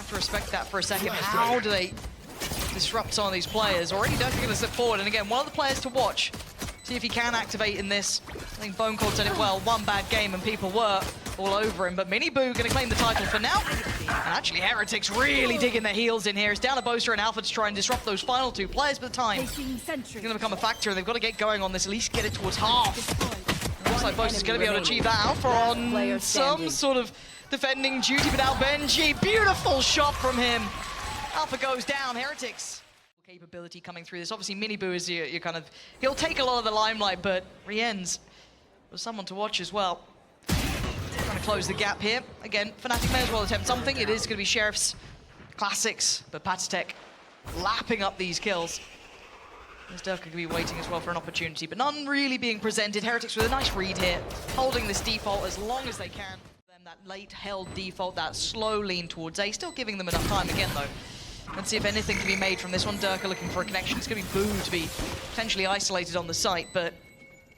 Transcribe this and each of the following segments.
have to respect that for a second. How do they disrupt some of these players? Already Dirk going to step forward, and again, one of the players to watch. See if he can activate in this. I think Bone Cold said it well, one bad game and people were all over him, but Miniboo going to claim the title for now. And actually Heretics really digging their heels in here. It's down to Boaster and Alpha to try and disrupt those final two players, but the time is going to become a factor, and they've got to get going on this, at least get it towards half. Looks like Boaster's going to be able to achieve that. Alpha on some sort of defending duty, but now Benji, beautiful shot from him. Alpha goes down, Heretics. Capability coming through this. Obviously, Miniboo is your kind of... He'll take a lot of the limelight, but Rienz was someone to watch as well. Trying to close the gap here. Again, Fnatic may as well attempt something. It is going to be Sheriff's classics, but Patatech lapping up these kills. There's Dirk going to be waiting as well for an opportunity, but none really being presented. Heretics with a nice read here, holding this default as long as they can. That late held default, that slow lean towards A, still giving them enough time again though. Let's see if anything can be made from this one. Durka looking for a connection. It's going to be Boo to be potentially isolated on the site, but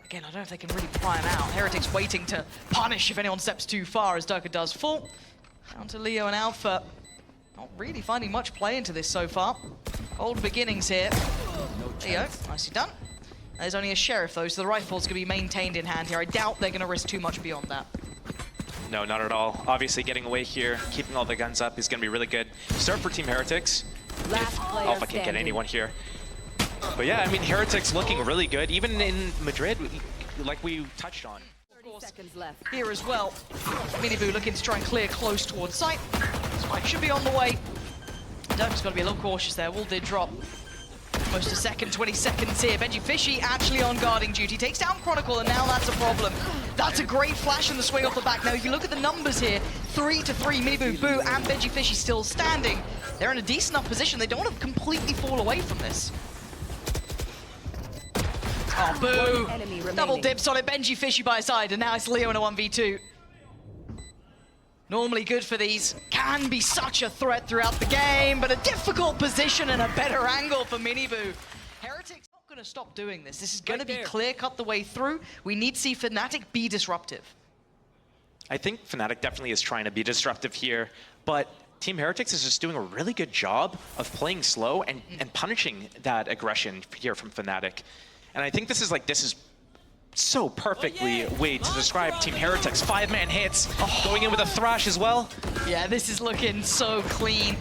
again, I don't know if they can really pry him out. Heretics waiting to punish if anyone steps too far as Durka does fall. Down to Leo and Alpha. Not really finding much play into this so far. Old beginnings here. Leo, nicely done. There's only a Sheriff though, so the rifle's going to be maintained in hand here. I doubt they're going to risk too much beyond that. No, not at all. Obviously getting away here, keeping all the guns up is going to be really good. Start for Team Heretics. If Alpha can't get anyone here. But yeah, I mean, Heretics looking really good. Even in Madrid, like we touched on. 30 seconds left. Here as well. Miniboo looking to try and clear close towards sight. Spike should be on the way. Dirk's got to be a little cautious there. Wall did drop. Almost a second, 20 seconds here. Benji Fishy actually on guarding duty. Takes down Chronicle, and now that's a problem. That's a great flash in the swing off the back. Now, if you look at the numbers here, 3 to 3, Miniboo, Boo, and Benji Fishy still standing. They're in a decent enough position. They don't want to completely fall away from this. Oh, Boo! Double dips on it. Benji Fishy by his side, and now it's Leo in a 1v2. Normally good for these, can be such a threat throughout the game, but a difficult position and a better angle for Miniboo. Heretics not going to stop doing this. This is going to be clear-cut the way through. We need to see Fnatic be disruptive. I think Fnatic definitely is trying to be disruptive here, but Team Heretics is just doing a really good job of playing slow and punishing that aggression here from Fnatic. And I think this is so perfectly way to describe Team Heretics. 5-man hits, going in with a thrash as well. Yeah, this is looking so clean.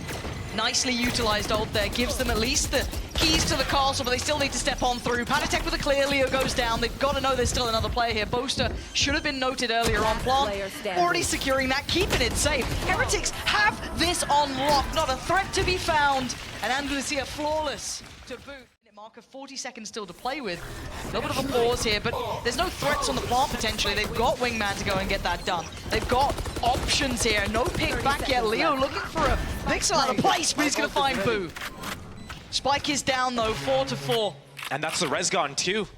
Nicely utilized ult there, gives them at least the keys to the castle, but they still need to step on through. Patatech with a clear, Leo goes down. They've got to know there's still another player here. Boaster should have been noted earlier on. Plant already securing that, keeping it safe. Heretics have this on lock, not a threat to be found. And Andalusia flawless to boot. Marker, 40 seconds still to play with. A little bit of a pause here, but there's no threats on the plant potentially. They've got Wingman to go and get that done. They've got options here. No pick back yet. Leo looking for a pixel out of place, but he's going to find Boo. Spike is down though, 4 to 4. And that's the res gone too.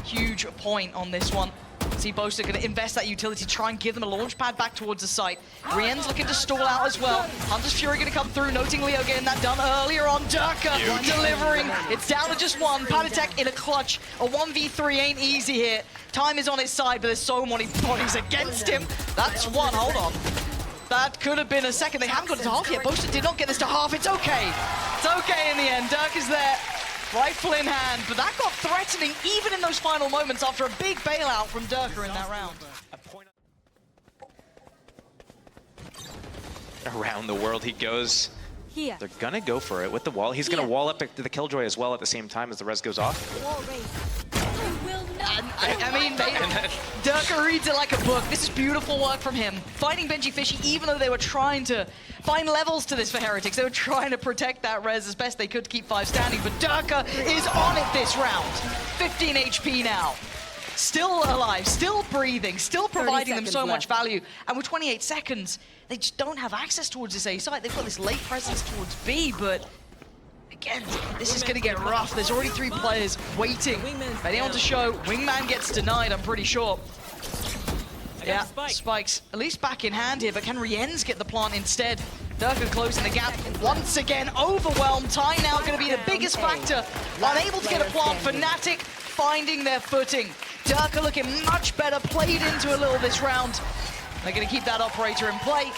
Huge point on this one. See Boaster going to invest that utility, try and give them a launch pad back towards the site. Rien's looking to stall out as well. Hunter's Fury going to come through, noting Leo getting that done earlier on. Durka delivering. It's down to just one. Patatech in a clutch. A 1v3 ain't easy here. Time is on his side, but there's so many bodies against him. That's one. Hold on. That could have been a second. They haven't got it to half yet. Boaster did not get this to half. It's okay. It's okay in the end. Dirk is there. Rifle in hand, but that got threatening even in those final moments after a big bailout from Durka in that round. Around the world he goes. They're gonna go for it with the wall. He's gonna wall up the Killjoy as well at the same time as the res goes off. I mean, Durka reads it like a book. This is beautiful work from him. Fighting Benji Fishy, even though they were trying to find levels to this for Heretics. They were trying to protect that res as best they could to keep 5 standing, but Durka is on it this round. 15 HP now. Still alive, still breathing, still providing them so much value. And with 28 seconds, they just don't have access towards this A site. They've got this late presence towards B, but again, this is going to get rough. There's already 3 players waiting. Ready on to show. Wingman gets denied, I'm pretty sure. Yeah, Spike's at least back in hand here, but can Rienz get the plant instead? Durka closing the gap once again. Overwhelmed. Time now going to be the biggest factor. Unable to get a plant. Fnatic finding their footing. Durka looking much better. Played into a little this round. They're going to keep that operator in play.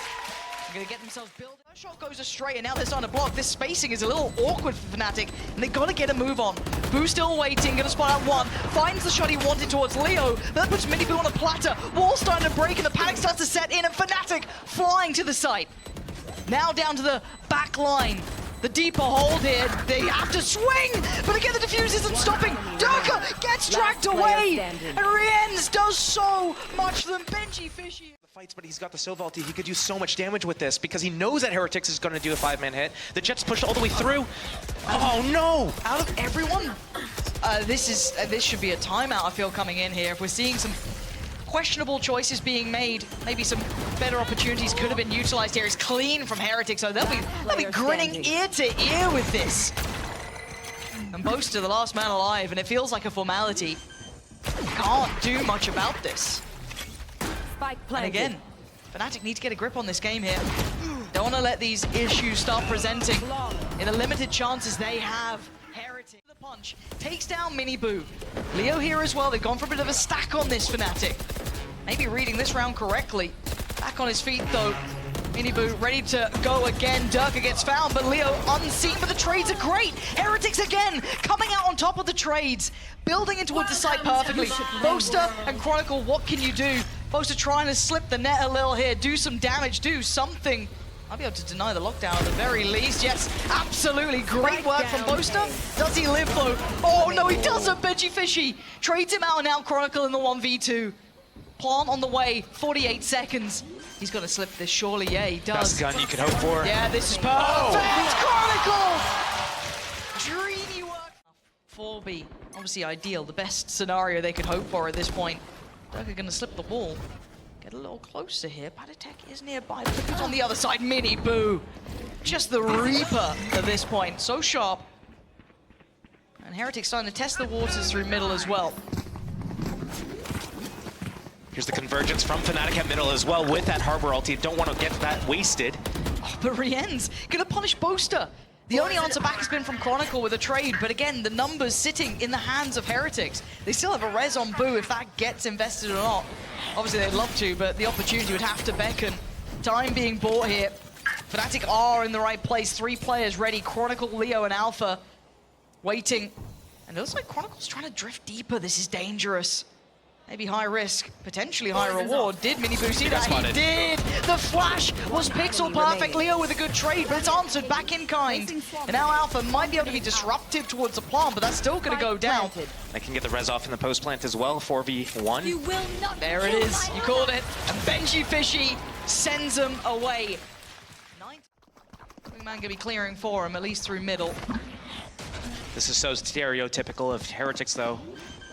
Gonna get themselves built. That shot goes astray, and now they're starting to block. This spacing is a little awkward for Fnatic, and they gotta get a move on. Boo still waiting, gonna spot out one. Finds the shot he wanted towards Leo, but that puts Mini Boo on a platter. Wall starting to break, and the panic starts to set in, and Fnatic flying to the site. Now down to the back line. The deeper hold here, they have to swing, but again the defuse isn't stopping. Durka gets dragged away, and Riens does so much for them. Benji Fishy. Fights, but he's got the Silva ulti. He could do so much damage with this because he knows that Heretics is going to do a 5-man hit. The Jet's pushed all the way through. Oh no! Out of everyone, this should be a timeout, I feel, coming in here. If we're seeing some questionable choices being made, maybe some better opportunities could have been utilized here. It's clean from Heretics, so they'll be grinning ear to ear with this. And Boaster, the last man alive, and it feels like a formality. Can't do much about this. And again, Fnatic need to get a grip on this game here. Don't want to let these issues start presenting in the limited chances they have. Heretics, the punch, takes down Mini Boo. Leo here as well, they've gone for a bit of a stack on this Fnatic. Maybe reading this round correctly. Back on his feet though. Mini Boo ready to go again. Durka gets found, but Leo unseen, but the trades are great. Heretics again, coming out on top of the trades. Building into the site perfectly. Boaster and Chronicle, what can you do? Boaster trying to slip the net a little here, do some damage, do something. I'll be able to deny the lockdown at the very least. Yes, absolutely great work from Boaster. Does he live though? Oh no, he doesn't. Benji Fishy trades him out, and now Chronicle in the 1v2. Plant on the way, 48 seconds. He's gonna slip this surely. Yeah, he does. Best gun you could hope for. Yeah, this is perfect. Oh. Chronicle! Dreamy work. 4B, obviously ideal, the best scenario they could hope for at this point. Durka gonna slip the wall. Get a little closer here. Patatek is nearby, but who's on the other side? Mini Boo. Just the Reaper at this point. So sharp. And Heretics starting to test the waters through middle as well. Here's the convergence from Fnatic at middle as well with that Harbor ulti. Don't want to get that wasted. Oh, but Rien's gonna punish Boaster. The only answer back has been from Chronicle with a trade, but again, the numbers sitting in the hands of Heretics. They still have a res on Boo if that gets invested or not. Obviously they'd love to, but the opportunity would have to beckon. Time being bought here. Fnatic are in the right place. 3 players ready. Chronicle, Leo, and Alpha waiting. And it looks like Chronicle's trying to drift deeper. This is dangerous. Maybe high risk, potentially high reward. Did Mini Boo see that? He did! The flash was pixel perfect. Leo with a good trade, but it's answered back in kind. And now Alpha might be able to be disruptive towards the plant, but that's still going to go down. They can get the res off in the post plant as well, 4v1. You will not. There it is, you called it. And Benji Fishy sends them away. Wingman going to be clearing for him, at least through middle. This is so stereotypical of Heretics though.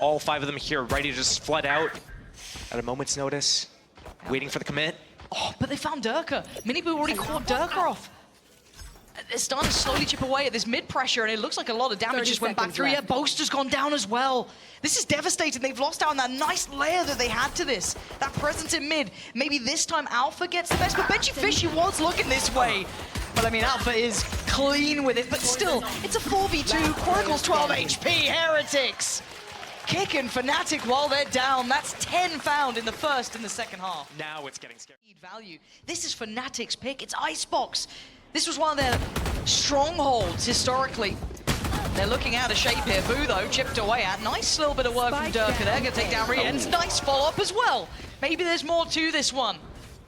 All 5 of them here ready to just flood out at a moment's notice, waiting for the commit. Oh, but they found Durka. Mini Boo already caught Durka off. They're starting to slowly chip away at this mid pressure, and it looks like a lot of damage just went back through. Yeah, Boaster's gone down as well. This is devastating. They've lost out on that nice layer that they had to this. That presence in mid. Maybe this time Alpha gets the best, but Benji Fishy was looking this way. But I mean, Alpha is clean with it, but still, it's a 4v2. Chronicle's 12 HP, Heretics. Kicking Fnatic while they're down. That's 10 found in the first and the second half. Now it's getting scary. Value. This is Fnatic's pick. It's Icebox. This was one of their strongholds historically. They're looking out of shape here. Boo, though, chipped away at. Nice little bit of work from Durka. They're going to take down Rien's. Nice follow-up as well. Maybe there's more to this one.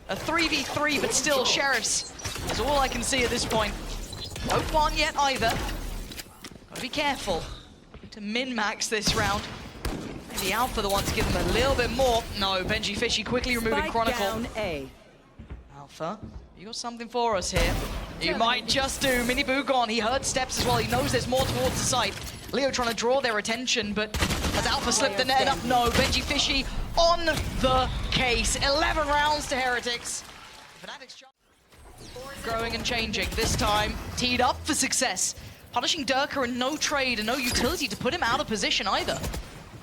A 3v3, but still, Sheriffs is all I can see at this point. No plant yet either. Gotta be careful to min-max this round. Maybe Alpha the one to give them a little bit more. No, Benji Fishy quickly removing Chronicle. Down A. Alpha, you got something for us here. You might just do. Mini Boo gone. He heard steps as well. He knows there's more towards the site. Leo trying to draw their attention, but has Alpha slipped the net up? No, Benji Fishy on the case. 11 rounds to Heretics. Fnatic's growing and changing. This time, teed up for success. Punishing Durka and no trade and no utility to put him out of position either.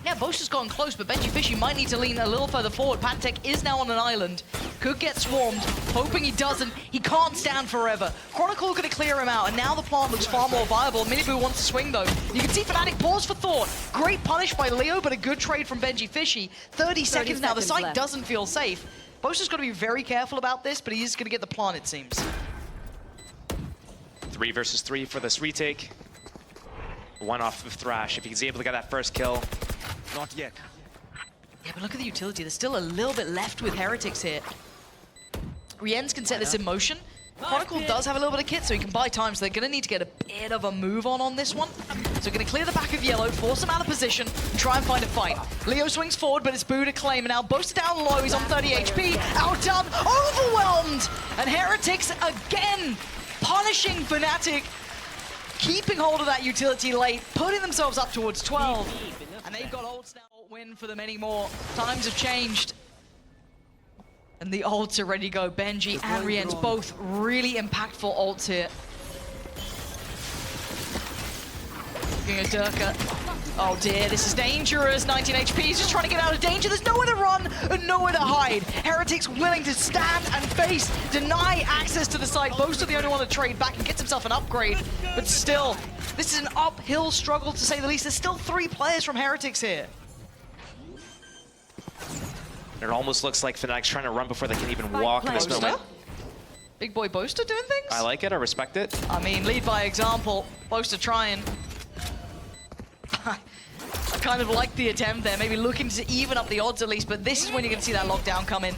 Yeah, Boaster's gone close, but Benji Fishy might need to lean a little further forward. Patatek is now on an island. Could get swarmed, hoping he doesn't. He can't stand forever. Chronicle gonna clear him out, and now the plant looks far more viable. Mini Boo wants to swing though. You can see Fnatic pause for thought. Great punish by Leo, but a good trade from Benji Fishy. 30 seconds now, the site doesn't feel safe. Boaster's got to be very careful about this, but he is going to get the plant, it seems. 3 versus 3 for this retake. 1 off of Thrash. If he's able to get that first kill. Not yet. Yeah, but look at the utility. There's still a little bit left with Heretics here. Riens can set this in motion. Chronicle does have a little bit of kit, so he can buy time, so they're going to need to get a bit of a move on this one. So going to clear the back of Yellow, force him out of position, and try and find a fight. Leo swings forward, but it's Boo to claim, and now Boaster down low, he's on 30 HP, outdone, overwhelmed! And Heretics again punishing Fnatic, keeping hold of that utility late, putting themselves up towards 12. And they've got ults now, win for them anymore. Times have changed. And the ults are ready to go. Benji and Riens, both really impactful ults here. Looking at Durka. Oh dear, this is dangerous. 19 HP, he's just trying to get out of danger. There's nowhere to run and nowhere to hide. Heretics willing to stand and face, deny access to the site. Boaster the only one to trade back and gets himself an upgrade. But still, this is an uphill struggle to say the least. There's still 3 players from Heretics here. It almost looks like Fnatic's trying to run before they can even walk in this moment. Big boy Boaster doing things? I like it, I respect it. I mean, lead by example. Boaster trying. I kind of like the attempt there, maybe looking to even up the odds at least, but this is when you're going to see that lockdown come in.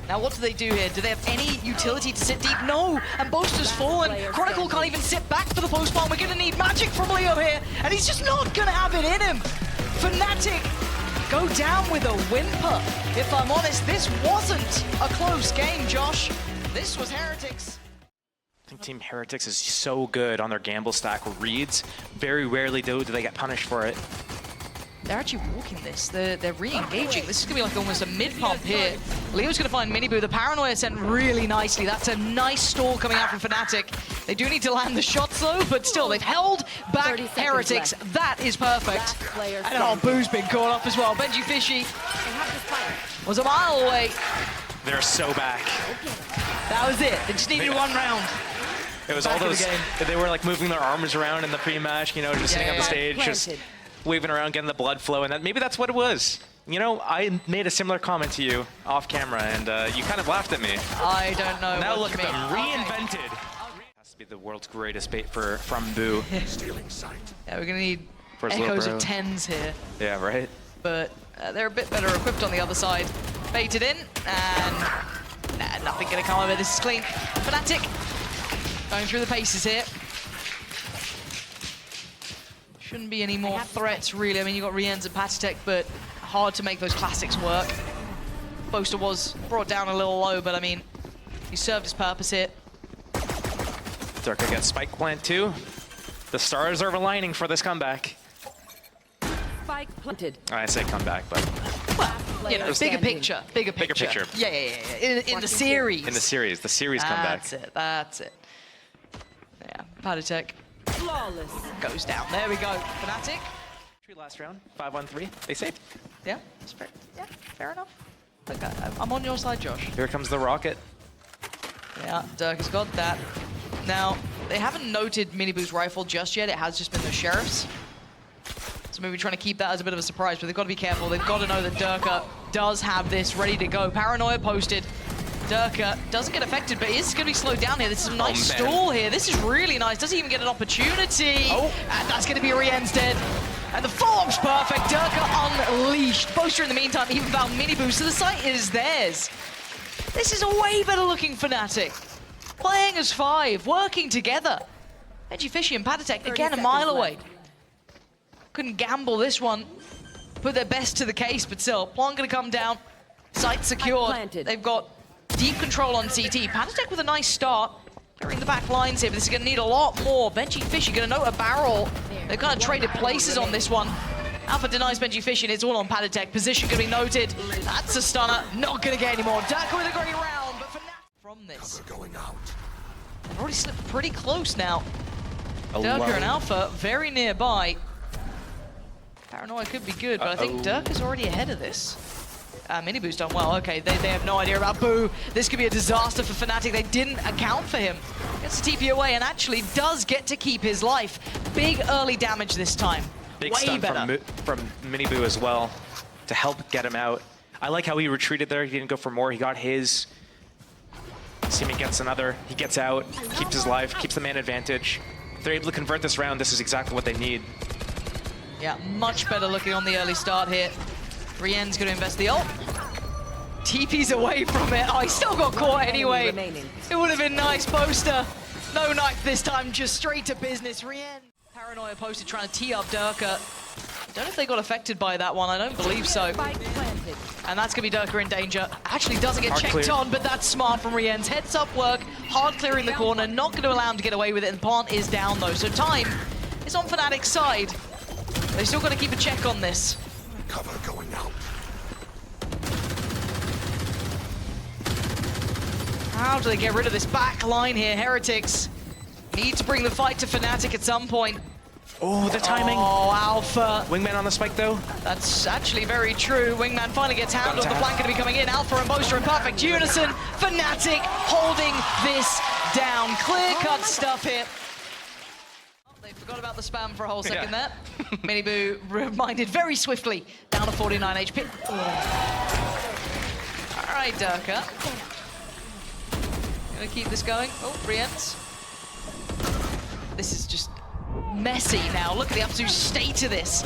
Now what do they do here? Do they have any utility to sit deep? No! And Boaster's fallen. Chronicle can't even sit back for the post-bomb. We're going to need magic from Leo here, and he's just not going to have it in him. Fnatic go down with a whimper. If I'm honest, this wasn't a close game, Josh. This was Heretics. I think Team Heretics is so good on their gamble stack reads. Very rarely do they get punished for it. They're actually walking this. They're re-engaging. This is going to be like almost a mid-pump here. Leo's going to find Miniboo. The Paranoia sent really nicely. That's a nice stall coming out from Fnatic. They do need to land the shots though, but still, they've held back Heretics. That is perfect. And oh, Boo's been caught up as well. Benji Fishy was a mile away. They're so back. That was it. They just needed 1 round. It was all those, they were like moving their arms around in the pre-match, you know, just sitting on the stage, just waving around, getting the blood flow, and maybe that's what it was. You know, I made a similar comment to you off camera, and you kind of laughed at me. I don't know. Now look at them, reinvented. Has to be the world's greatest bait from Boo. Yeah, we're gonna need echoes of 10s here. Yeah, right. But they're a bit better equipped on the other side. Baited in, and nothing gonna come of it. This is clean. Fnatic going through the paces here. Shouldn't be any more threats, really. I mean, you've got Riens and Patatech, but hard to make those classics work. Boaster was brought down a little low, but I mean, he served his purpose here. Durka gets spike plant too. The stars are aligning for this comeback. Spike planted. I say comeback, but well, you know, bigger picture. Bigger picture. Yeah. In the series. In the series comeback. That's it. Yeah, Patatech. Flawless. Goes down. There we go. Fnatic. Last round, 5-1-3. They saved. Yeah, that's fair. Yeah, fair enough. Look, I'm on your side, Josh. Here comes the rocket. Yeah, Dirk has got that. Now, they haven't noted Miniboo's rifle just yet. It has just been the Sheriff's. So maybe trying to keep that as a bit of a surprise, but they've got to be careful. They've got to know that Durka does have this ready to go. Paranoia posted. Durka doesn't get affected, but is going to be slowed down here. This is a nice stall here. This is really nice. Doesn't even get an opportunity. Oh. And that's going to be Riens dead. And the follow-up's perfect. Durka unleashed. Boaster in the meantime even found Miniboo, so the site is theirs. This is a way better looking Fnatic. Playing as 5, working together. Benji Fishy and Patatech, again, a mile away. Couldn't gamble this one. Put their best to the case, but still, plant going to come down. Site secured. They've got deep control on CT. Patatech with a nice start. Clearing the back lines here, but this is going to need a lot more. Benji Fishy going to note a barrel. They've kind of traded places on this one. Alpha denies Benji Fishy, and it's all on Patatech. Position going to be noted. That's a stunner. Not going to get any more. Durka with a great round, but for now, from this. They've already slipped pretty close now. Durka and Alpha very nearby. Paranoia could be good, but I think Durka's already ahead of this. Miniboo's done well. Okay, they have no idea about Boo. This could be a disaster for Fnatic. They didn't account for him. Gets the TP away and actually does get to keep his life. Big early damage this time. Big stun from Miniboo as well to help get him out. I like how he retreated there. He didn't go for more. He got his. Simi gets another. He gets out, keeps his life, keeps the man advantage. If they're able to convert this round, this is exactly what they need. Yeah, much better looking on the early start here. Rien's going to invest the ult. TP's away from it. Oh, he still got caught anyway. It would have been nice. Poster. No knife this time, just straight to business. Rien. Paranoia posted trying to tee up Durka. Don't know if they got affected by that one. I don't believe so. And that's going to be Durka in danger. Actually doesn't get checked on, but that's smart from Rien's. Heads up work, hard clearing the corner, not going to allow him to get away with it. And Plant is down though, so time is on Fnatic's side. They still got to keep a check on this. Cover going out. How do they get rid of this back line here? Heretics need to bring the fight to Fnatic at some point. Oh, the timing. Oh, Alpha. Wingman on the spike, though. That's actually very true. Wingman finally gets handled. The flank going to be coming in. Alpha and Boaster in perfect unison. Fnatic holding this down. Clear-cut stuff here. Oh, they forgot about the spam for a whole second there. Miniboo reminded very swiftly. Down to 49 HP. Oh. All right, Durka. Gonna keep this going. Oh, Rien's. This is just messy now. Look at the absolute state of this.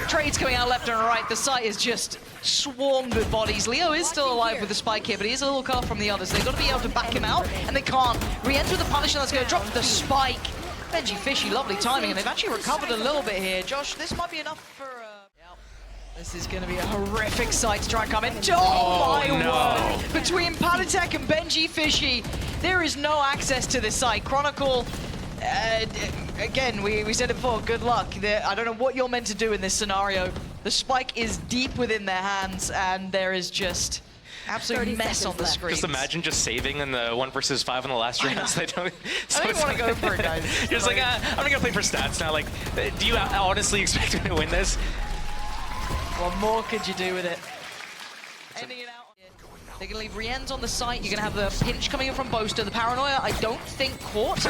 Trades coming out left and right. The site is just swarmed with bodies. Leo is still alive with the spike here, but he is a little cut from the others. They've got to be able to back him out, and they can't. Rien's with the punishment that's going to drop the spike. Benji Fishy, lovely timing, and they've actually recovered a little bit here. Josh, this might be enough for... This is going to be a horrific sight to try and come in. Oh my word! Between Patatek and Benji Fishy, there is no access to this site. Chronicle, again, we said it before, good luck. I don't know what you're meant to do in this scenario. The spike is deep within their hands, and there is just absolute mess on the screen. Just imagine just saving in the 1 versus 5 in the last rounds. They don't. I don't want to go for it, guys. You're just like, I'm gonna play for stats now. Like, do you honestly expect me to win this? What more could you do with it? Ending it out. They're going to leave Rien's on the site. You're going to have the pinch coming in from Boaster. The Paranoia, I don't think, caught.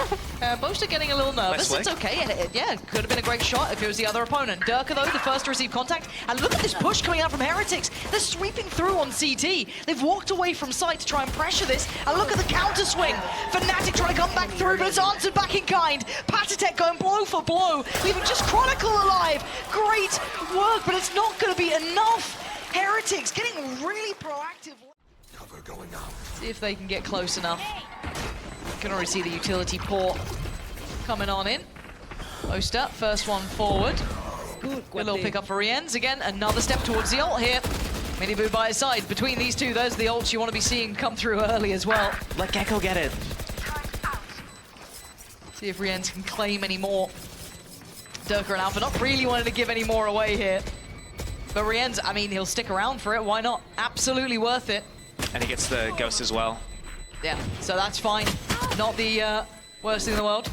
Boaster getting a little nervous. It's okay. Yeah, could have been a great shot if it was the other opponent. Durka, though, the first to receive contact. And look at this push coming out from Heretics. They're sweeping through on CT. They've walked away from site to try and pressure this. And look at the counter swing. Fnatic trying to come back through, but it's answered back in kind. Patatek going blow for blow, leaving just Chronicle alive. Great work, but it's not going to be enough. Heretics getting really proactive. Cover going out. See if they can get close enough. You can already see the utility port coming on in. Boaster, first one forward. Good little pick up for Rien's. Again, another step towards the ult here. Miniboo by his side. Between these two, those are the ults you want to be seeing come through early as well. Let Gecko get it. See if Rien's can claim any more. Durka and Alpha not really wanting to give any more away here. But Rien's, I mean, he'll stick around for it. Why not? Absolutely worth it. And he gets the ghost as well. Yeah, so that's fine. Not the worst thing in the world.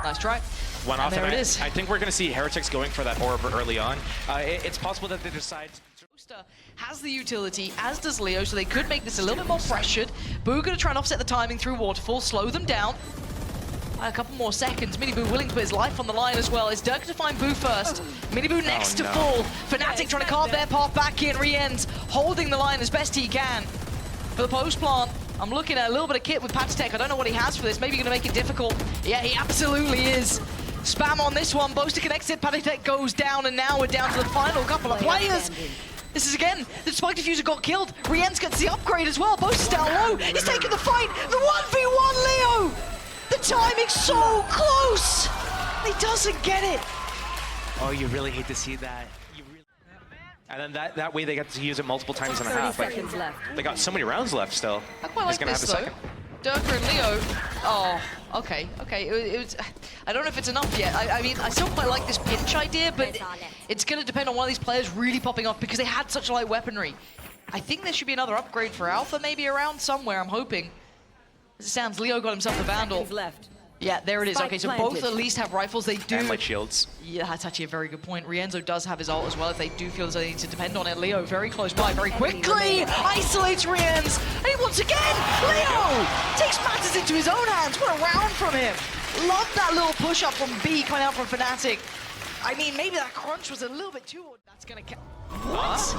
Nice try. One off, there it is. I think we're going to see Heretics going for that orb early on. It's possible that they decide... Boaster has the utility, as does Leo, so they could make this a little bit more pressured. Boo going to try and offset the timing through Waterfall, slow them down. A couple more seconds. Miniboo willing to put his life on the line as well. It's Durka to find Boo first. Miniboo next to full. Fnatic trying to carve their path back in. Rien's holding the line as best he can. For the post plant, I'm looking at a little bit of kit with Patatek. I don't know what he has for this. Maybe going to make it difficult. Yeah, he absolutely is. Spam on this one. Boaster connects it. Patatek goes down, and now we're down to the final couple of players. This is again, the Spike Diffuser got killed. Rien's gets the upgrade as well. Boaster's down low. He's taking the fight. The 1v1 Leo. The timing's so close. He doesn't get it. Oh, you really hate to see that. And then that way they get to use it multiple times and a half. Like, they got so many rounds left still. I quite like this though. Durka and Leo. Oh, okay. It was. I don't know if it's enough yet. I mean, I still quite like this pinch idea, but it's going to depend on one of these players really popping off because they had such light weaponry. I think there should be another upgrade for Alpha maybe around somewhere, I'm hoping. As it sounds, Leo got himself a Vandal. Yeah, there it is. Okay, so both at least have rifles. They do. And light shields. Yeah, that's actually a very good point. Rienzo does have his ult as well if they do feel as though they need to depend on it. Leo very close by, very quickly isolates Rienz. And he once again, Leo takes matters into his own hands. What a round from him. Love that little push up from B coming out from Fnatic. I mean, maybe that crunch was a little bit too... That's going to... What?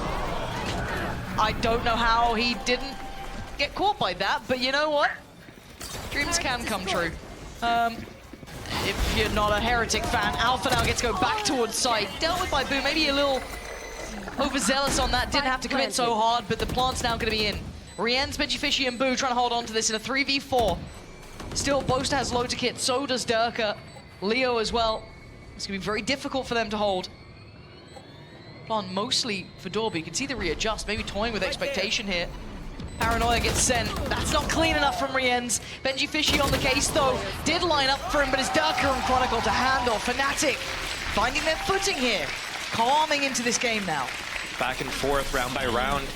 I don't know how he didn't get caught by that, but you know what? Dreams can come true. If you're not a Heretic fan, Alpha now gets to go back towards site. Dealt with by Boo, maybe a little overzealous on that. Didn't have to commit so hard, but the plant's now going to be in. Rien's, Benjifishy, and Boo trying to hold on to this in a 3v4. Still, Boaster has loads of kit, so does Durka. Leo as well. It's going to be very difficult for them to hold. Plant mostly for door, but you can see the readjust, maybe toying with expectation here. Paranoia gets sent. That's not clean enough from Rien's. Benjifishy on the case, though. Did line up for him, but it's Durka and Chronicle to handle. Fnatic finding their footing here. Calming into this game now. Back and forth, round by round.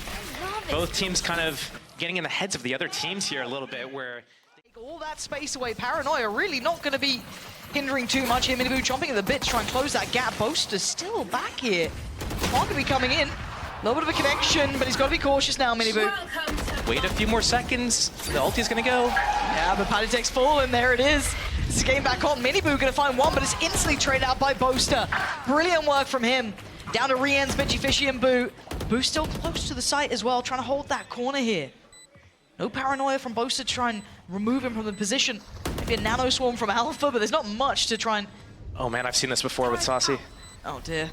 Both teams kind of getting in the heads of the other teams here a little bit, where take all that space away. Paranoia really not going to be hindering too much here. Minibu chomping at the bit to try and close that gap. Boaster's still back here. Not going to be coming in. A little bit of a connection, but he's got to be cautious now, Minibu. wait a few more seconds. The ulti's gonna go. Yeah, but Palitek's fallen. There it is. This is game back on. Minibu going to find one, but it's instantly traded out by Boaster. Brilliant work from him. Down to Rien's, Benjifishy, and Boo. Boo still close to the site as well, trying to hold that corner here. No paranoia from Boaster to try and remove him from the position. Maybe a nano swarm from Alpha, but there's not much to try and... Oh man, I've seen this before with Saucy. Oh dear.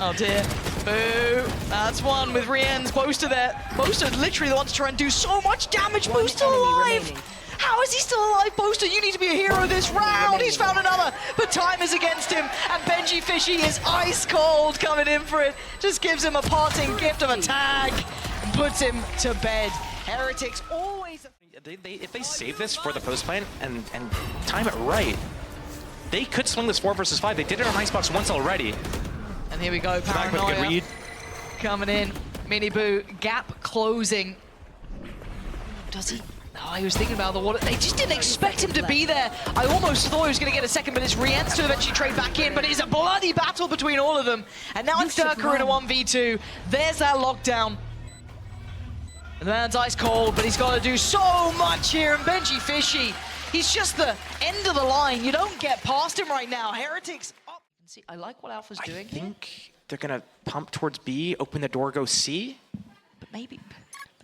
Oh dear. Boo. That's one with Rien's. Boaster there. Boaster literally the one to try and do so much damage. Boo's still alive. How is he still alive, Boaster? You need to be a hero this round. He's found another, but time is against him. And Benjifishy is ice cold coming in for it. Just gives him a parting gift of a tag and puts him to bed. Heretics always... If they save this for the post plant and time it right, they could swing this 4 versus 5. They did it on Icebox once already. And here we go, Back with a good Paranoia read. coming in. Minibu, gap closing. Does he? Oh, he was thinking about the water. They just didn't expect him to be there. I almost thought he was going to get a second, but it's Rien's to eventually trade back in. But it's a bloody battle between all of them. And now it's Durka in a 1v2. There's that lockdown. And the man's ice cold, but he's got to do so much here. And Benjifishy, he's just the end of the line. You don't get past him right now. Heretics up. See, I like what Alpha's doing. I think they're gonna pump towards B, open the door, go C. But maybe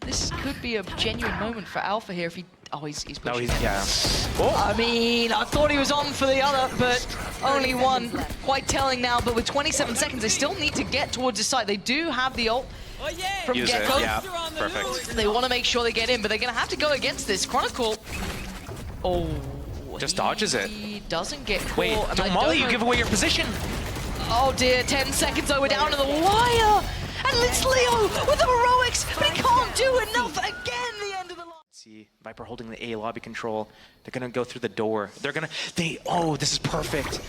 this could be a genuine moment for Alpha here if he... Oh, he's pushing. No, he's, yeah. I mean, I thought he was on for the other, but only one. Quite telling now, but with 27 seconds, they still need to get towards the site. They do have the ult from Use it, get-go. yeah, perfect. They want to make sure they get in, but they're going to have to go against this. Chronicle... Oh... Just dodges it. He doesn't get caught. Wait, and don't I molly, know- you give away your position. Oh dear, 10 seconds though, we're down to the wire! And it's Leo with the heroics, but he can't do enough again, the end of the line. See, Viper holding the A lobby control. They're gonna go through the door. They're gonna, oh, this is perfect.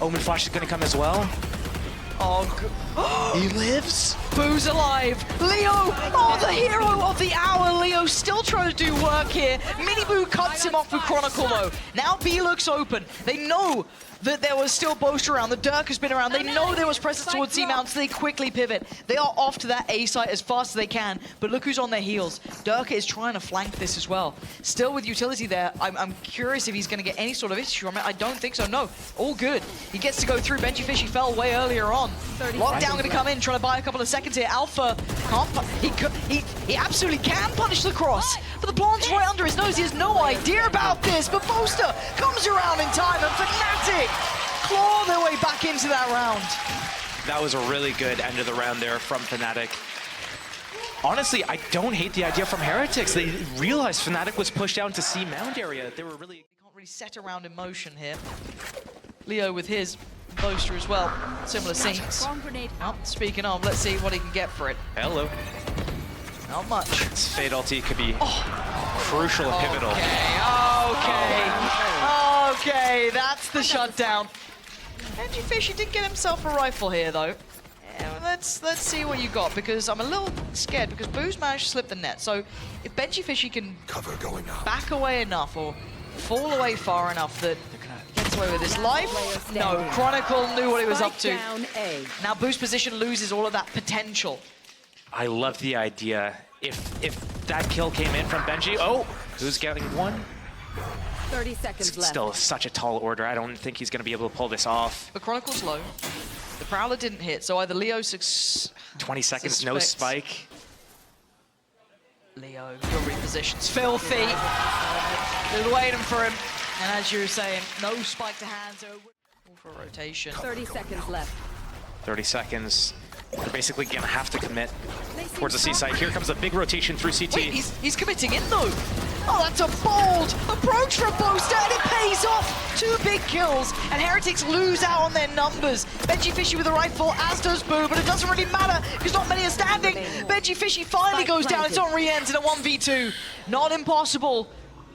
Omen Flash is gonna come as well. Oh, He lives. Boo's alive. Leo, oh, the hero of the hour. Leo still trying to do work here. Minibu cuts him off with Chronicle though. Now B looks open. They know that there was still Boaster around. The Dirk has been around. They know there was presence towards C-Mount, so they quickly pivot. They are off to that A site as fast as they can, but look who's on their heels. Dirk is trying to flank this as well. Still with utility there, I'm curious if he's going to get any sort of issue on it. I don't think so, no. All good. He gets to go through. Benjifishy fell way earlier on. Lockdown going to come in, trying to buy a couple of seconds here. Alpha can't, he absolutely can punish the cross, but the plant's right under his nose. He has no idea about this, but Boaster comes around in time, and Fnatic claw their way back into that round. That was a really good end of the round there from Fnatic. Honestly, I don't hate the idea from Heretics. They realized Fnatic was pushed down to C Mound area. They were really... They can't really set around in motion here. Leo with his, Boaster as well. Similar scenes. Oh, speaking of, let's see what he can get for it. Hello. Not much. This Fade ulti could be crucial and pivotal. Okay, that's the shutdown. Benjifishy did get himself a rifle here, though. Yeah, well, let's see what you got, because I'm a little scared, because Boo's managed to slip the net. So if Benjifishy can Cover going out. back away enough or fall away far enough that he gets away with his life, no, Chronicle knew what he was up to. Now Boo's position loses all of that potential. I love the idea. If that kill came in from Benji, oh, who's getting one? 30 seconds It's left. still such a tall order. I don't think he's going to be able to pull this off. But Chronicle's low. The Prowler didn't hit, so either Leo 20 seconds, no suspects. spike. Leo, your reposition's filthy. They're waiting for him. And as you were saying, no spike to hands over. For rotation. 30 seconds left. 30 seconds. They're basically gonna have to commit towards the C side. Here comes a big rotation through CT. Wait, he's committing in though. Oh, that's a bold approach from Boaster, and it pays off. 2 big kills, and Heretics lose out on their numbers. Benji Fishy with a rifle, as does Boo, but it doesn't really matter because not many are standing. Benji Fishy finally goes down. It's on Rienz in a 1v2. Not impossible,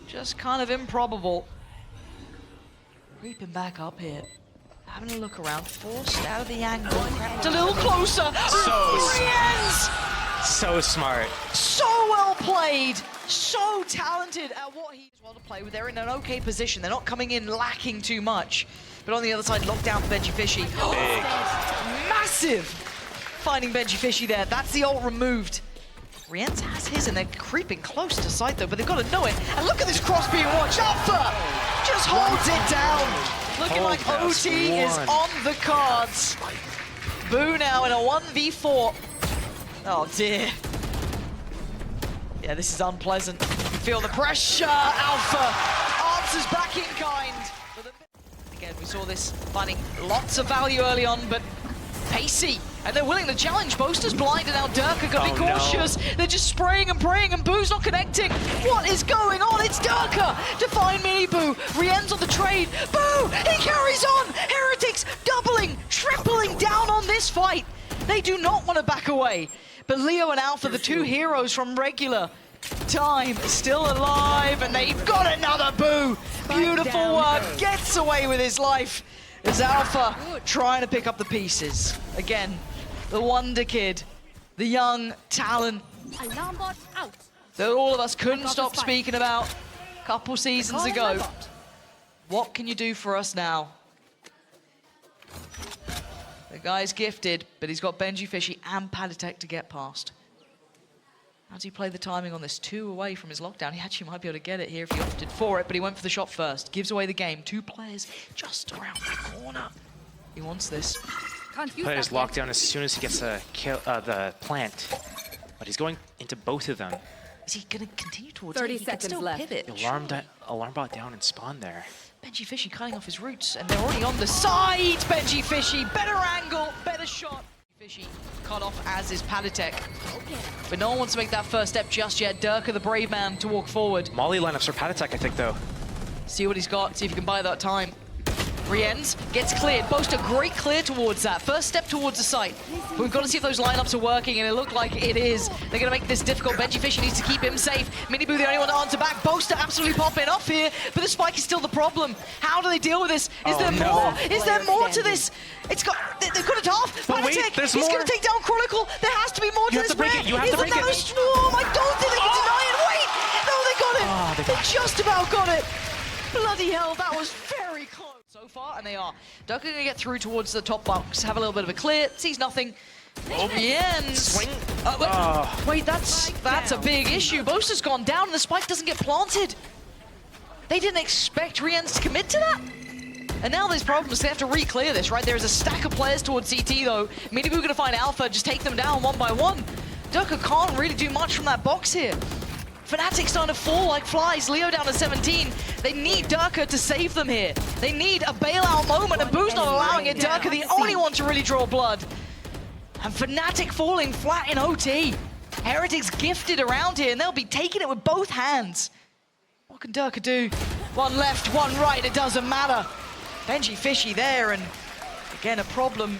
just kind of improbable. Creeping back up here. Having a look around, forced out of the angle. It's a little closer. So smart. So well played. So talented at what he's well to play with. They're in an okay position. They're not coming in lacking too much. But on the other side, lockdown for Benji Fishy. Massive! Finding Benji Fishy there. That's the ult removed. Rienz has his, and they're creeping close to site though, but they've got to know it. And look at this cross being watched. Alpha just holds it down. Looking like OT is on the cards. Boo now in a 1v4. Oh dear. Yeah, this is unpleasant. You can feel the pressure. Alpha answers back in kind. Again, we saw this finding lots of value early on, but pacey. And they're willing to challenge. Boaster's blind, and now Durka gotta be cautious. No. They're just spraying and praying, and Boo's not connecting. What is going on? It's Durka to find Mini Boo. Rienz on the trade. Boo! He carries on! Heretics doubling, tripling down on this fight. They do not want to back away. But Leo and Alpha, the 2 heroes from regular time, are still alive, and they've got another Boo. Beautiful work. Gets away with his life. As Alpha trying to pick up the pieces. Again, the wonder kid, the young talent Alarm bot out. that all of us couldn't stop speaking about a couple seasons ago. What can you do for us now? The guy's gifted, but he's got Benji Fishy and Padatek to get past. How does he play the timing on this? 2 away from his lockdown. He actually might be able to get it here if he opted for it, but he went for the shot first. Gives away the game. 2 players just around the corner. He wants this. Play his lockdown as soon as he gets the plant. But he's going into both of them. Is he going to continue towards 30 it? He can seconds still left. pivot. Alarm bot down and spawn there. Benji Fishy cutting off his roots, and they're already on the side. Benji Fishy, better angle, better shot. Fishy cut off, as is Padatek. But no one wants to make that first step just yet. Durka, the brave man, to walk forward. Molly lineups for Padatek, I think, though. See what he's got, see if he can buy that time. Rienz gets cleared. Boaster, great clear towards that. First step towards the site. But we've got to see if those lineups are working, and it looked like it is. They're going to make this difficult. Benji Fishy needs to keep him safe. Mini Boo, the only one to answer back. Boaster absolutely popping off here, but the spike is still the problem. How do they deal with this? Is there more? Is there more to this? They've got it half. But wait, there's more. He's going to take down Chronicle. There has to be more to this. You have to break it. Isn't that a swarm? I don't think they can deny it. Wait! No, they got it. They just about got it. Bloody hell, that was very close. So far, and they are. Durka going to get through towards the top box, have a little bit of a clear, sees nothing. Rienz. Swing. Wait, that's a big issue. Boaster's gone down, and the spike doesn't get planted. They didn't expect Rienz to commit to that. And now there's problems. They have to re-clear this, right? There's a stack of players towards CT, though. Mini Boo going to find Alpha, just take them down 1 by 1. Durka can't really do much from that box here. Fnatic starting to fall like flies. Leo down to 17. They need Durka to save them here. They need a bailout moment, and Boo's not allowing it. Durka, the only one to really draw blood. And Fnatic falling flat in OT. Heretics gifted around here, and they'll be taking it with both hands. What can Durka do? 1 left, 1 right, it doesn't matter. Benji Fishy there, and again, a problem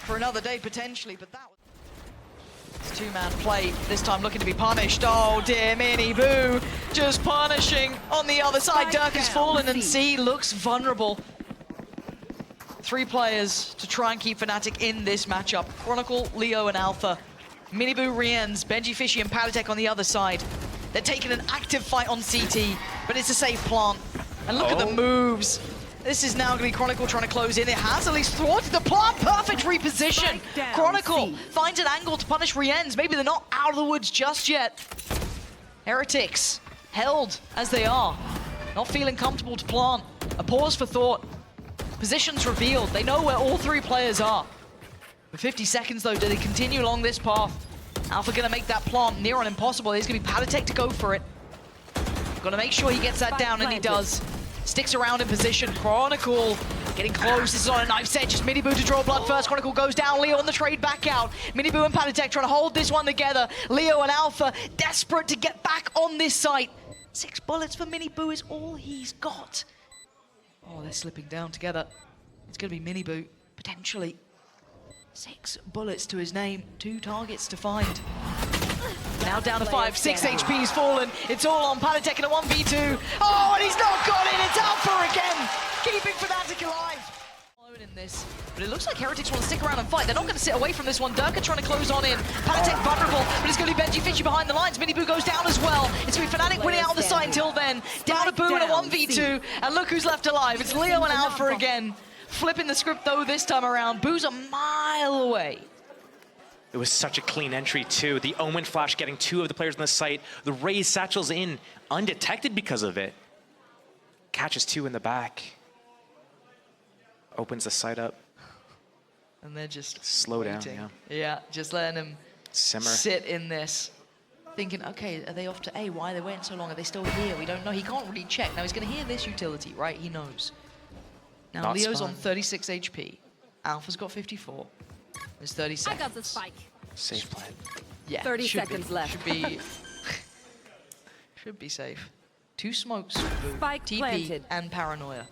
for another day potentially, but that was... 2-man play, this time looking to be punished. Oh dear, Mini Boo just punishing on the other side. Durka's fallen, and C looks vulnerable. 3 players to try and keep Fnatic in this matchup. Chronicle, Leo, and Alpha. Mini Boo, Rienz, Benji Fishy, and Padatek on the other side. They're taking an active fight on CT, but it's a safe plant. And look at the moves. This is now going to be Chronicle trying to close in. It has at least thwarted the plant. Perfect reposition. Chronicle finds an angle to punish Rienz. Maybe they're not out of the woods just yet. Heretics held as they are. Not feeling comfortable to plant. A pause for thought. Positions revealed. They know where all 3 players are. For 50 seconds, though, do they continue along this path? Alpha gonna make that plant near on impossible. There's gonna be Patatek to go for it. Gonna make sure he gets that down, and he does. Sticks around in position. Chronicle getting close. This is on a knife's edge. It's Miniboo to draw blood first. Chronicle goes down. Leo on the trade back out. Miniboo and Patatek trying to hold this one together. Leo and Alpha desperate to get back on this site. 6 bullets for Miniboo is all he's got. Oh, they're slipping down together. It's gonna be Miniboo, potentially. 6 bullets to his name, 2 targets to find. Now down to 5, 6 HP's fallen. It's all on Patatek in a 1v2. Oh, and he's not got it. It's Alpha again, keeping Fnatic alive. In this, but it looks like Heretics want to stick around and fight. They're not going to sit away from this one. Durka trying to close on in. Patatek vulnerable, but it's going to be Benji Fishy behind the lines. Miniboo goes down as well. It's going to be Fnatic winning out on the side until then. Down to Boo in a 1v2, and look who's left alive. It's Leo and Alpha again. Flipping the script though this time around. Boo's a mile away. It was such a clean entry too. The Omen Flash getting 2 of the players on the site. The Raze satchels in, undetected because of it. Catches 2 in the back. Opens the site up. And they're just slow waiting. down, Yeah, just letting him simmer. Sit in this. Thinking, okay, are they off to A? Why are they waiting so long? Are they still here? We don't know. He can't really check. Now he's going to hear this utility, right? He knows. Now Not Leo's spun. on 36 HP. Alpha's got 54. There's 30 seconds. I got the spike. Safe plan. Yeah, 30 should seconds be, left. Should be, should be safe. 2 smokes, Spike TP planted. and Paranoia.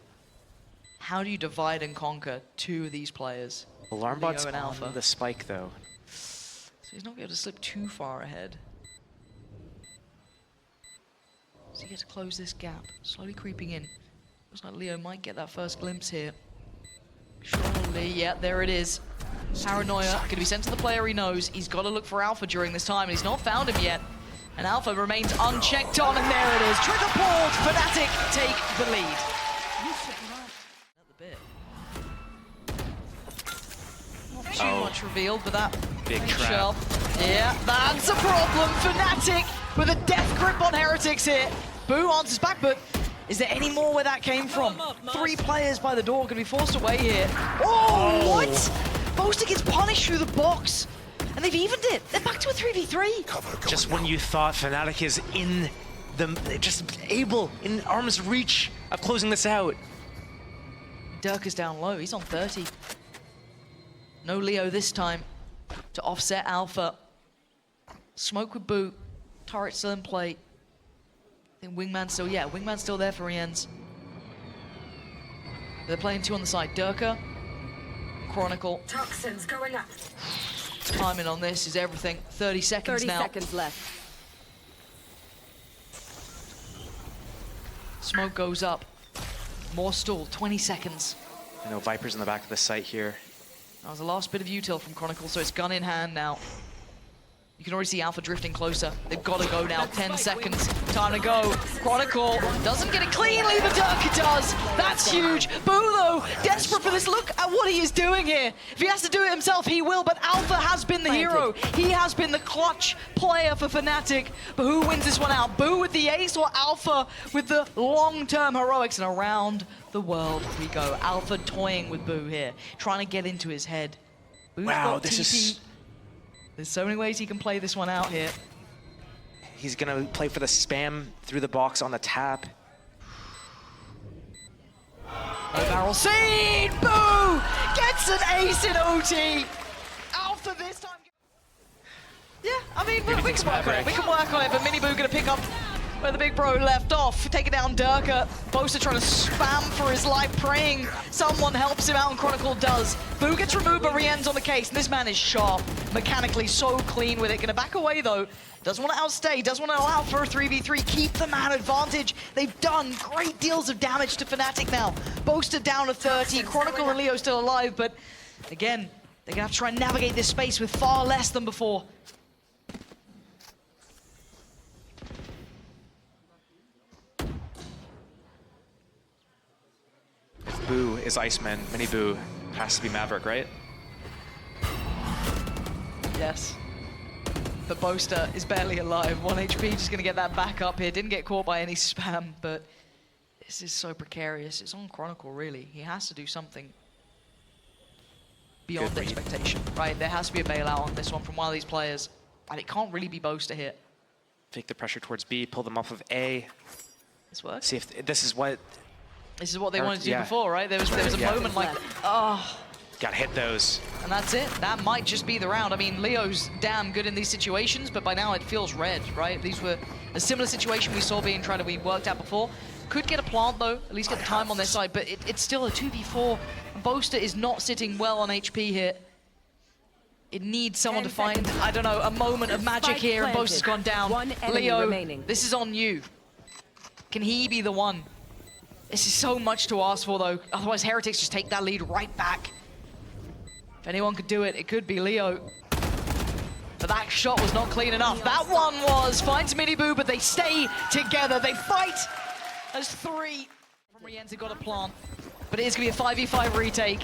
How do you divide and conquer 2 of these players? Alarm Leo bot's and Alpha. on the spike though. So he's not going to be able to slip too far ahead. So he gets to close this gap, slowly creeping in. Looks like Leo might get that first glimpse here. Surely, yeah, there it is. Paranoia going to be sent to the player he knows. He's got to look for Alpha during this time, and he's not found him yet. And Alpha remains unchecked on, and there it is. Trigger pulled. Fnatic take the lead. Not too much revealed, but that Big trap. shell. Yeah, that's a problem. Fnatic with a death grip on Heretics here. Boo answers back, but is there any more where that came from? 3 players by the door going to be forced away here. Oh, what? Boaster gets punished through the box, and they've evened it. They're back to a 3v3. Just when you thought Fnatic is in the, just able, in arm's reach of closing this out. Durka's down low. He's on 30. No Leo this time to offset Alpha. Smoke with Boo. Turret still in play. I think Wingman's still, yeah, Wingman's still there for Rienz. They're playing 2 on the side. Durka, Chronicle. Toxins going up. Timing on this is everything. 30 seconds 30 now. seconds left. Smoke goes up. More stall, 20 seconds. I know Viper's in the back of the site here. That was the last bit of util from Chronicle, so it's gun in hand now. You can already see Alpha drifting closer. They've got to go now. 10 seconds. Time to go. Chronicle doesn't get it cleanly, but Durka does. That's huge. Boo, though, desperate for this. Look at what he is doing here. If he has to do it himself, he will, but Alpha has been the hero. He has been the clutch player for Fnatic. But who wins this one out? Boo with the ace or Alpha with the long-term heroics? And around the world we go. Alpha toying with Boo here, trying to get into his head. Boo's Wow, got this TP. is... There's so many ways he can play this one out here. He's gonna play for the spam through the box on the tap. A barrel scene! Boo! Gets an ace in OT! Alpha this time. Yeah, I mean, we can work on it. We can work on it, but Miniboo gonna pick up where the big bro left off, taking down Durka. Boaster trying to spam for his life, praying someone helps him out, and Chronicle does. Boo gets removed, but Rien's on the case, and this man is sharp, mechanically so clean with it. Gonna back away though. Doesn't want to outstay, doesn't want to allow for a 3v3, keep the man advantage. They've done great deals of damage to Fnatic now. Boaster down to 30, Chronicle and Leo still alive, but again, they're gonna have to try and navigate this space with far less than before. Boo is Iceman, Miniboo has to be Maverick, right? Yes. The Boaster is barely alive. 1 HP, just gonna get that back up here. Didn't get caught by any spam, but this is so precarious. It's on Chronicle, really. He has to do something beyond Good read. expectation, right? There has to be a bailout on this one from one of these players. And it can't really be Boaster here. Fake the pressure towards B, pull them off of A. This works. See if this is what... This is what they wanted to do Yeah. before, right? There was a moment like, oh, Gotta hit those. and that's it. That might just be the round. I mean, Leo's damn good in these situations, but by now it feels red, right? These were a similar situation we saw being tried to be worked out before. Could get a plant though, at least get the time on their side, but it's still a 2v4. Boaster is not sitting well on HP here. It needs someone to 10 find, seconds. I don't know, a moment of magic Spike here, and planted. Boaster's gone down. One enemy Leo, remaining. this is on you. Can he be the one? This is so much to ask for though, otherwise Heretics just take that lead right back. If anyone could do it, it could be Leo. But that shot was not clean enough. That one was, finds Miniboo, but they stay together, they fight as three. Rienza got a plant, but it is gonna be a 5v5 retake.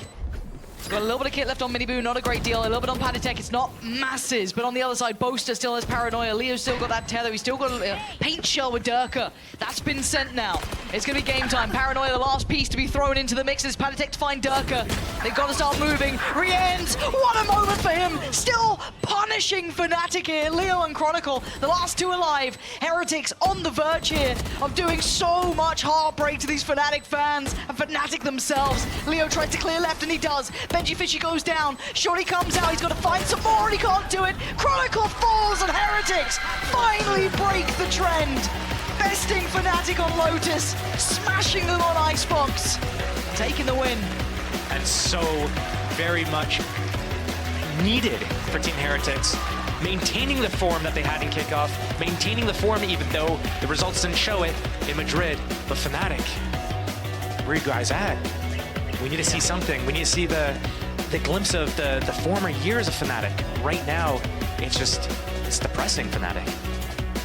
Got a little bit of kit left on Miniboo, not a great deal. A little bit on Panatek, it's not masses, but on the other side, Boaster still has Paranoia. Leo's still got that tether. He's still got a paint shell with Durka. That's been sent now. It's going to be game time. Paranoia, the last piece to be thrown into the mix is Panatek to find Durka. They've got to start moving. Rienz, what a moment for him. Still punishing Fnatic here. Leo and Chronicle, the last two alive. Heretics on the verge here of doing so much heartbreak to these Fnatic fans and Fnatic themselves. Leo tries to clear left and he does. Benji Fishy goes down. Shorty comes out. He's got to find some more and he can't do it. Chronicle falls and Heretics finally break the trend. Besting Fnatic on Lotus, smashing them on Icebox, taking the win. And so very much needed for Team Heretics. Maintaining the form that they had in Kickoff, maintaining the form even though the results didn't show it in Madrid. But Fnatic, where are you guys at? We need to see something. We need to see the glimpse of the former years of Fnatic. Right now, it's depressing, Fnatic.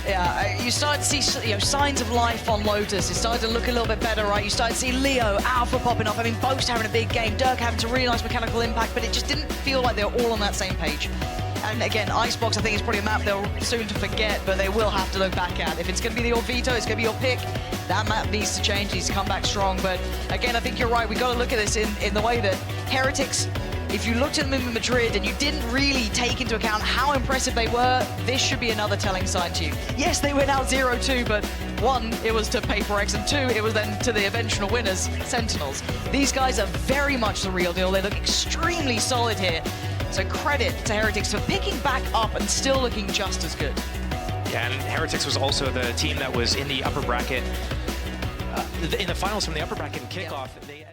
Yeah, you start to see signs of life on Lotus. It started to look a little bit better, right? You started to see Leo, Alpha popping off. I mean, Boast having a big game, Dirk having some really nice mechanical impact, but it just didn't feel like they were all on that same page. And again, Icebox, I think, is probably a map they'll soon to forget, but they will have to look back at. If it's going to be your veto, it's going to be your pick. That map needs to change, needs to come back strong. But again, I think you're right. We've got to look at this in the way that Heretics, if you looked at them in Madrid and you didn't really take into account how impressive they were, this should be another telling sign to you. Yes, they went out 0-2, but one, it was to Paper X, and two, it was then to the eventual winners, Sentinels. These guys are very much the real deal. They look extremely solid here. So credit to Heretics for picking back up and still looking just as good. Yeah, and Heretics was also the team that was in the upper bracket, in the finals from the upper bracket in Kickoff. Yeah.